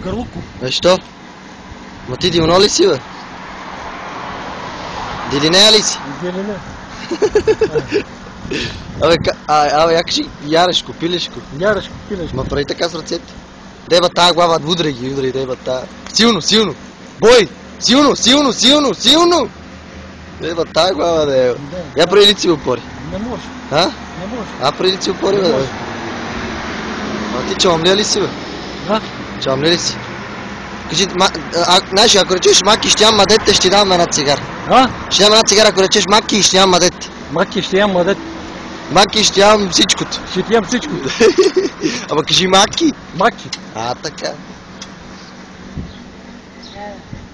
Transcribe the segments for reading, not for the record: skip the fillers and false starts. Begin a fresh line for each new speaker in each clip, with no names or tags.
Карлуко.
Защо? Ма ти дивно ли си, бе? Дилинея ли си?
Дилине.
Абе, я кажи Ярешко, пилешко.
Ярешко, пилешко.
Ма прави така с ръцете. Деба тая глава, удрай ги, удрай, деба тая. Силно, силно! Бой! Силно, силно, силно, силно! Деба тая глава, деба. Я прави лици опори.
Не може.
А?
Не може.
Прави лици опори, бе, деба. А ти чамлия ли си, бе?
А?
Чамлия ли си? Кажи, знаеш, ако речеш Маки, ще ям мадете, ще дам една цигара.
А?
Ще дам една цигара, ако речеш Маки и ще ям мадете.
Маки ще ям мадет.
Маки ще ям всичкото.
Ще ти ям всичко.
Ама кажи Маки.
Маки.
Така.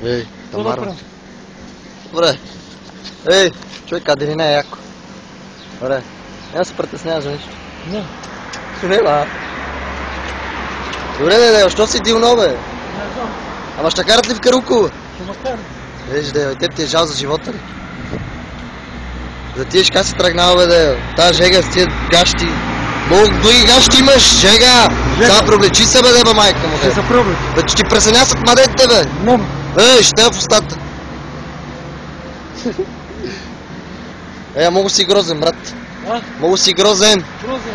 Ей, тамарно. Добре. Ей, човек, къде не е яко. Добре. Няма се притесняваш за нищо.
Не.
Не, ба. Добре, де, що си дивно, бе?
Не знам.
Ама ще карат ли в Каруково?
Ще ме кара.
Виж, де, теб ти е жал за живота ли? За тия шка си тръгнал, бе, де. Тая жега с тия гащи. Много други гащи имаш, жега! Сега проблечи се, бе, деба, майка му,
Ще
де.
се пробвай.
Да ти пресенясат мадетите, бе.
Няма.
Ще те в устата. Много си грозен, брат.
А?
Много си грозен.
Грозен.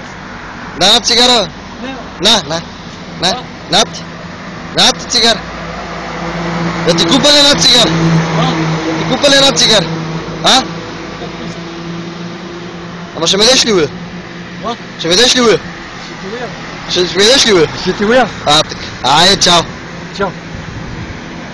На цигара.
Не.
На ти. На ти цигара. Да ти купа ли една цигара? Да ти купа ли една цигара? А? Ама ще ме деш ли, бе?
А?
Ще ме деш ли, бе?
Ще ти уя.
Ще ме деш ли, бе?
Ще ти уя.
Така. Айде, чао.